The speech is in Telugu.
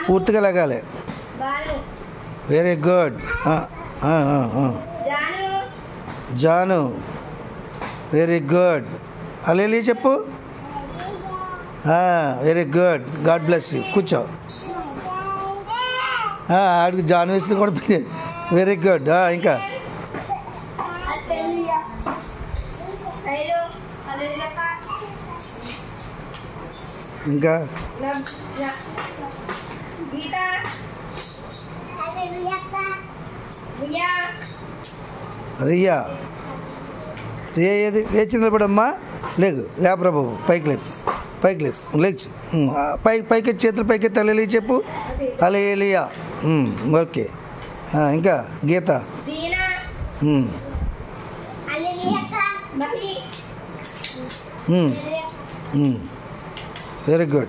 పూర్తిగా లగాలి. Very good. జాను. Very good. హల్లెలూయా చెప్పు. Very good. God bless you. కూర్చో. ఆడికి జాను వేసిన కూడా. Very good. ఇంకా ఇంకా రియా. రియా ఏది? వేచి నిలబడమ్మా. లేగు. లేపరా బాబు. పైకి లేపు. పైకి లేపు. లేచి పైకి చేతులు పైకి హల్లెలూయా చెప్పు. హల్లెలూయా. ఓకే. ఇంకా గీత. Very good.